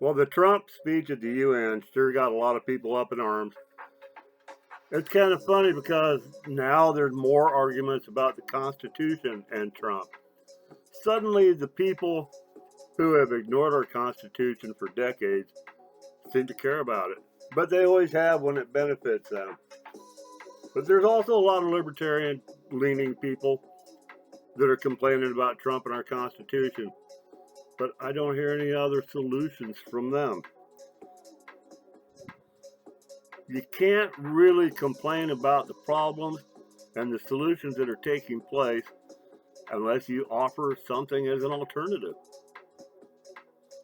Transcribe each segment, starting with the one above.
Well, the Trump speech at the UN sure got a lot of people up in arms. It's kind of funny because now there's more arguments about the Constitution and Trump. Suddenly, the people who have ignored our Constitution for decades seem to care about it. But they always have when it benefits them. But there's also a lot of libertarian leaning people that are complaining about Trump and our Constitution. But I don't hear any other solutions from them. You can't really complain about the problems and the solutions that are taking place unless you offer something as an alternative.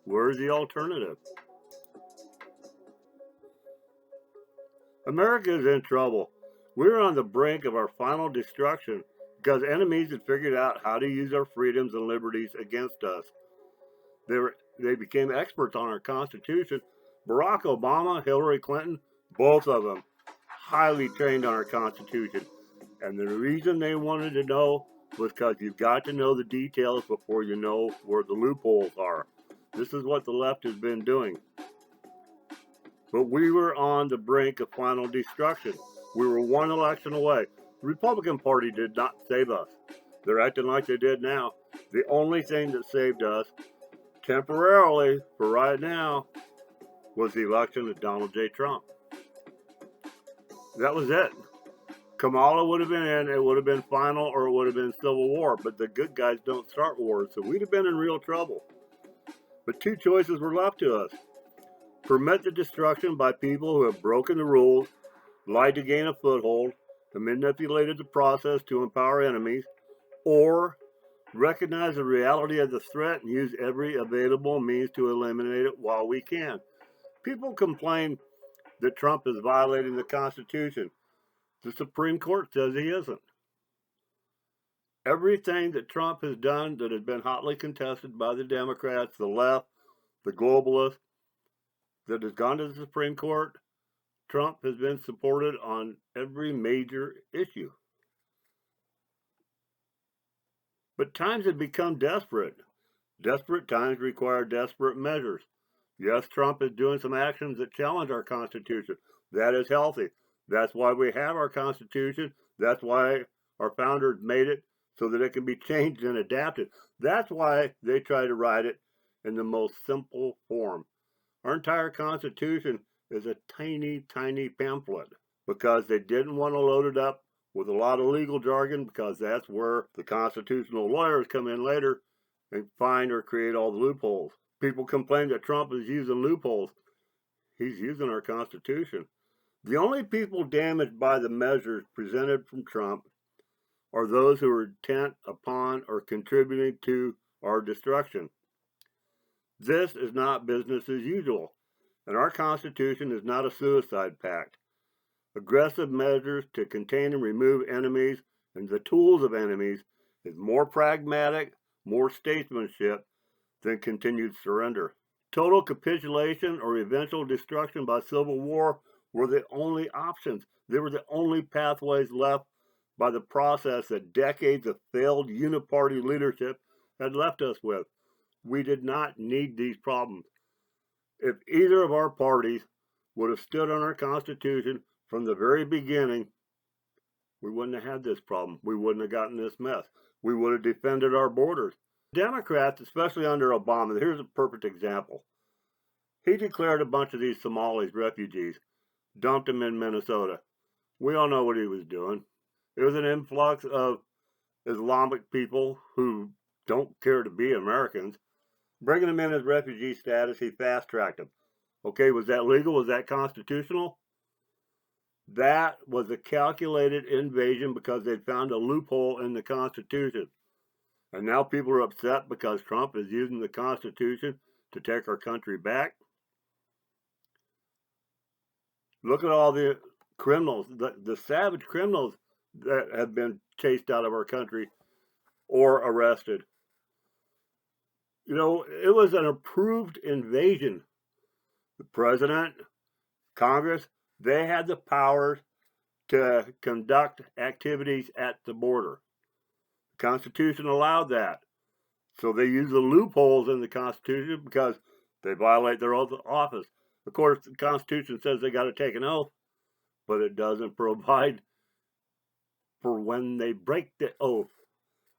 Where's the alternative? America is in trouble. We're on the brink of our final destruction because enemies had figured out how to use our freedoms and liberties against us. They became experts on our Constitution. Barack Obama, Hillary Clinton, both of them, highly trained on our Constitution. And the reason they wanted to know was because you've got to know the details before you know where the loopholes are. This is what the left has been doing. But we were on the brink of final destruction. We were one election away. The Republican Party did not save us. They're acting like they did now. The only thing that saved us, temporarily, for right now, was the election of Donald J. Trump. That was it. Kamala would have been in, it would have been final, or it would have been civil war. But the good guys don't start wars, so we'd have been in real trouble. But two choices were left to us. Permit the destruction by people who have broken the rules, lied to gain a foothold, and manipulated the process to empower enemies, or recognize the reality of the threat and use every available means to eliminate it while we can. People complain that Trump is violating the Constitution. The Supreme Court says he isn't. Everything that Trump has done that has been hotly contested by the Democrats, the left, the globalists, that has gone to the Supreme Court, Trump has been supported on every major issue. But times have become desperate. Desperate times require desperate measures. Yes, Trump is doing some actions that challenge our Constitution. That is healthy. That's why we have our Constitution. That's why our founders made it so that it can be changed and adapted. That's why they try to write it in the most simple form. Our entire Constitution is a tiny, tiny pamphlet because they didn't want to load it up with a lot of legal jargon because that's where the constitutional lawyers come in later and find or create all the loopholes. People complain that Trump is using loopholes. He's using our Constitution. The only people damaged by the measures presented from Trump are those who are intent upon or contributing to our destruction. This is not business as usual, and our Constitution is not a suicide pact. Aggressive measures to contain and remove enemies and the tools of enemies is more pragmatic, more statesmanship than continued surrender. Total capitulation or eventual destruction by civil war were the only options. They were the only pathways left by the process that decades of failed uniparty leadership had left us with. We did not need these problems. If either of our parties would have stood on our Constitution from the very beginning, we wouldn't have had this problem. We wouldn't have gotten this mess. We would have defended our borders. Democrats, especially under Obama, here's a perfect example. He declared a bunch of these Somalis refugees, dumped them in Minnesota. We all know what he was doing. It was an influx of Islamic people who don't care to be Americans. Bringing them in as refugee status, he fast-tracked them. Okay, was that legal? Was that constitutional? That was a calculated invasion because they found a loophole in the Constitution. And now people are upset because Trump is using the Constitution to take our country back. Look at all the criminals, the savage criminals that have been chased out of our country or arrested. You know, it was an approved invasion. The president, Congress, they had the powers to conduct activities at the border. The Constitution allowed that. So they used the loopholes in the Constitution because They violate their oath of office. Of course, the Constitution says they got to take an oath, but it doesn't provide for when they break the oath.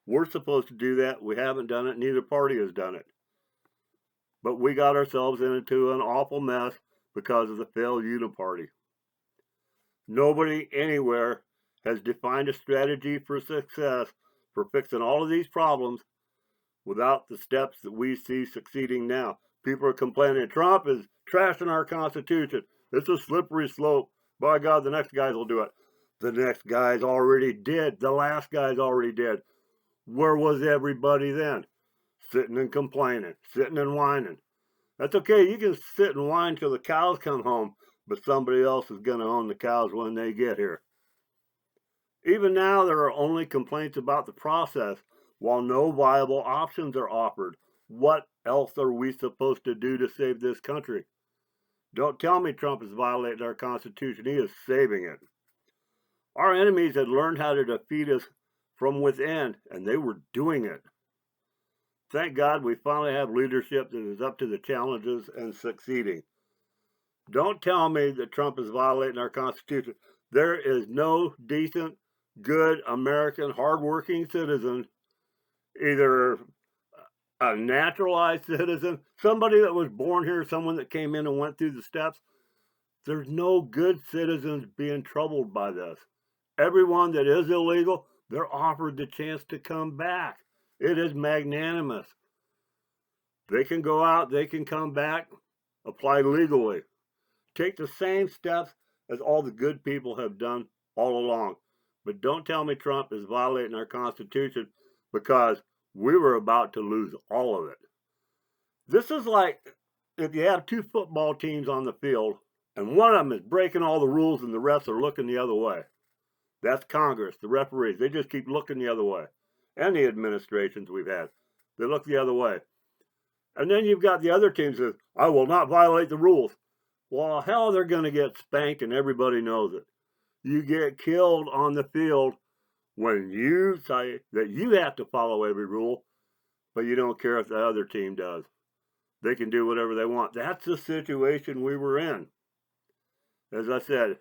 We're supposed to do that. We haven't done it. Neither party has done it. But we got ourselves into an awful mess because of the failed uniparty. Nobody anywhere has defined a strategy for success for fixing all of these problems without the steps that we see succeeding now. People are complaining Trump is trashing our Constitution. It's a slippery slope. By God, the next guys will do it. The next guys already did. The last guys already did. Where was everybody then? Sitting and complaining, sitting and whining. That's okay. You can sit and whine till the cows come home, but somebody else is going to own the cows when they get here. Even now, there are only complaints about the process, while no viable options are offered. What else are we supposed to do to save this country? Don't tell me Trump is violating our Constitution. He is saving it. Our enemies had learned how to defeat us from within, and they were doing it. Thank God we finally have leadership that is up to the challenges and succeeding. Don't tell me that Trump is violating our Constitution. There is no decent, good American, hardworking citizen, either a naturalized citizen, somebody that was born here, someone that came in and went through the steps. There's no good citizens being troubled by this. Everyone that is illegal, they're offered the chance to come back. It is magnanimous. They can go out, they can come back, apply legally. Take the same steps as all the good people have done all along. But don't tell me Trump is violating our Constitution, because we were about to lose all of it. This is like if you have two football teams on the field and one of them is breaking all the rules and the refs are looking the other way. That's Congress, the referees. They just keep looking the other way. And the administrations we've had, they look the other way. And then you've got the other teams that, I will not violate the rules. Well, hell, they're going to get spanked, and everybody knows it. You get killed on the field when you say that you have to follow every rule, but you don't care if the other team does. They can do whatever they want. That's the situation we were in. As I said,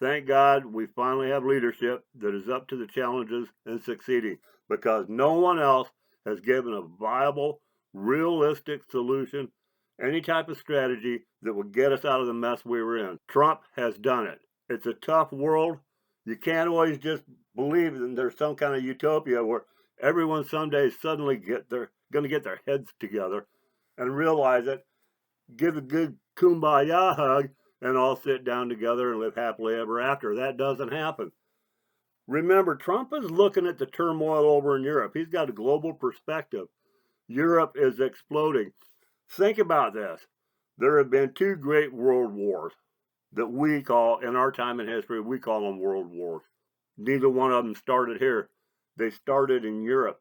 thank God we finally have leadership that is up to the challenges and succeeding, because no one else has given a viable, realistic solution, any type of strategy that would get us out of the mess we were in. Trump has done it. It's a tough world. You can't always just believe that there's some kind of utopia where everyone someday suddenly going to get their heads together and realize it, give a good kumbaya hug, and all sit down together and live happily ever after. That doesn't happen. Remember, Trump is looking at the turmoil over in Europe. He's got a global perspective. Europe is exploding. Think about this. There have been two great world wars that we call, in our time in history, we call them world wars. Neither one of them started here. They started in Europe.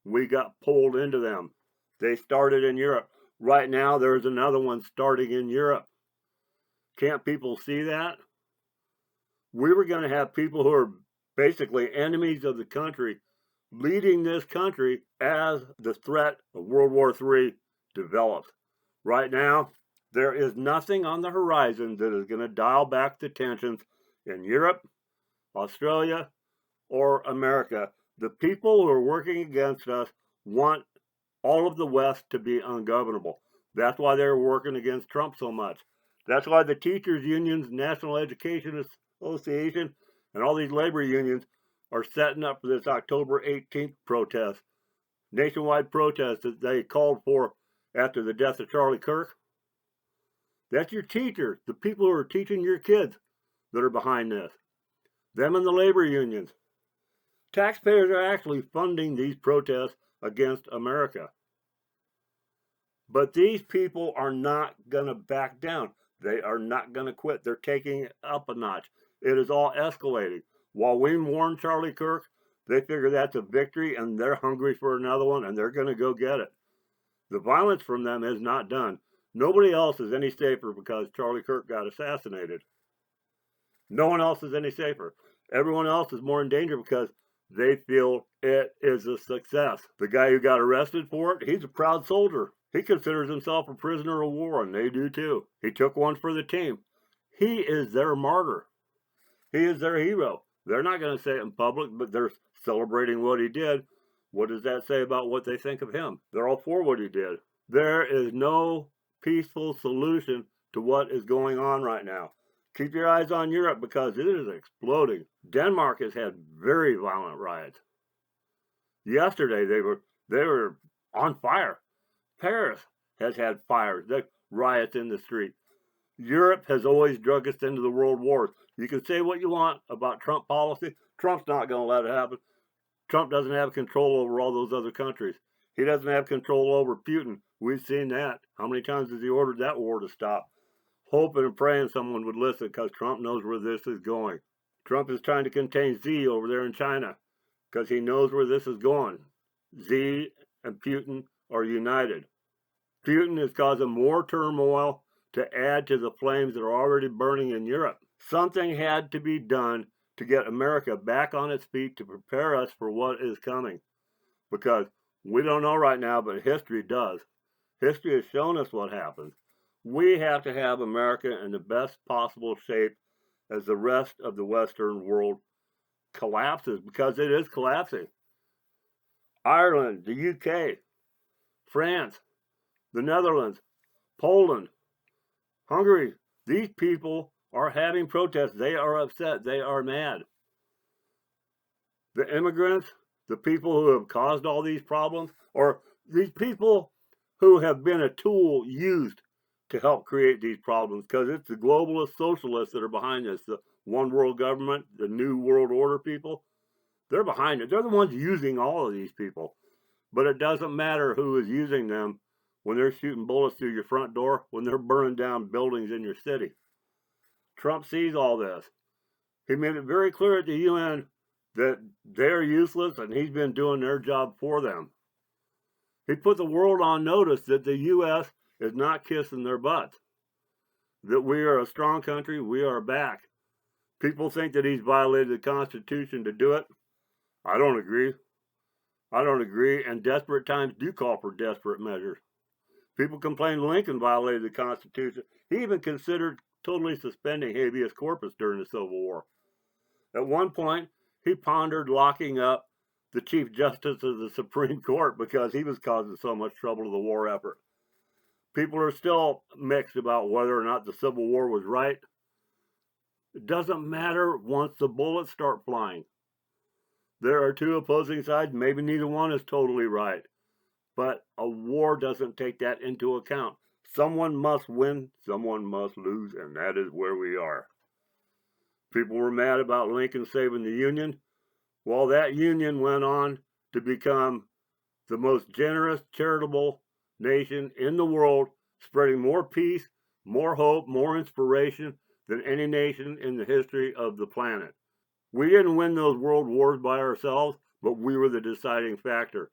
We got pulled into them. They started in Europe. Right now, there's another one starting in Europe. Can't people see that? We were going to have people who are basically enemies of the country leading this country as the threat of World War III develops. Right now, there is nothing on the horizon that is going to dial back the tensions in Europe, Australia, or America. The people who are working against us want all of the West to be ungovernable. That's why they're working against Trump so much. That's why the teachers' unions, National Education Association, and all these labor unions are setting up for this October 18th protest, nationwide protest that they called for after the death of Charlie Kirk. That's your teachers, the people who are teaching your kids, that are behind this. Them and the labor unions. Taxpayers are actually funding these protests against America. But these people are not going to back down. They are not going to quit. They're taking it up a notch. It is all escalating. While we mourn Charlie Kirk, they figure that's a victory and they're hungry for another one and they're going to go get it. The violence from them is not done. Nobody else is any safer because Charlie Kirk got assassinated. No one else is any safer. Everyone else is more in danger because they feel it is a success. The guy who got arrested for it, he's a proud soldier. He considers himself a prisoner of war, and they do too. He took one for the team. He is their martyr. He is their hero. They're not going to say it in public, but they're celebrating what he did. What does that say about what they think of him? They're all for what he did. There is no peaceful solution to what is going on right now. Keep your eyes on Europe because it is exploding. Denmark has had very violent riots. Yesterday they were on fire. Paris has had fires, riots in the street. Europe has always drug us into the world wars. You can say what you want about Trump policy. Trump's not going to let it happen. Trump doesn't have control over all those other countries. He doesn't have control over Putin. We've seen that. How many times has he ordered that war to stop? Hoping and praying someone would listen because Trump knows where this is going. Trump is trying to contain Xi over there in China because he knows where this is going. Xi and Putin are united. Putin is causing more turmoil to add to the flames that are already burning in Europe. Something had to be done to get America back on its feet to prepare us for what is coming. Because we don't know right now, but history does. History has shown us what happens. We have to have America in the best possible shape as the rest of the Western world collapses, because it is collapsing. Ireland, the UK, France, the Netherlands, Poland, Hungary, these people are having protests. They are upset. They are mad. The immigrants, the people who have caused all these problems, or these people who have been a tool used to help create these problems, because it's the globalist socialists that are behind this, the one world government, the new world order people. They're behind it. They're the ones using all of these people. But it doesn't matter who is using them when they're shooting bullets through your front door, when they're burning down buildings in your city. Trump sees all this. He made it very clear at the UN that they're useless and he's been doing their job for them. He put the world on notice that the U.S. is not kissing their butts, that we are a strong country, we are back. People think that he's violated the Constitution to do it. I don't agree. I don't agree, and desperate times do call for desperate measures. People complain Lincoln violated the Constitution. He even considered totally suspending habeas corpus during the Civil War. At one point, he pondered locking up the Chief Justice of the Supreme Court because he was causing so much trouble to the war effort. People are still mixed about whether or not the Civil War was right. It doesn't matter once the bullets start flying. There are two opposing sides. Maybe neither one is totally right. But a war doesn't take that into account. Someone must win, someone must lose, and that is where we are. People were mad about Lincoln saving the Union. Well, that Union went on to become the most generous, charitable nation in the world, spreading more peace, more hope, more inspiration than any nation in the history of the planet. We didn't win those world wars by ourselves, but we were the deciding factor.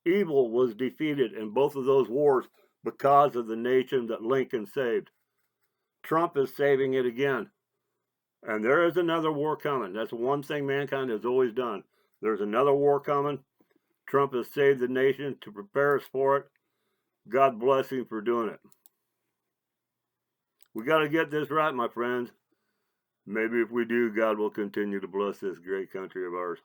Evil was defeated in both of those wars because of the nation that Lincoln saved. Trump is saving it again. And there is another war coming. That's one thing mankind has always done. There's another war coming. Trump has saved the nation to prepare us for it. God bless him for doing it. We got to get this right, my friends. Maybe if we do, God will continue to bless this great country of ours.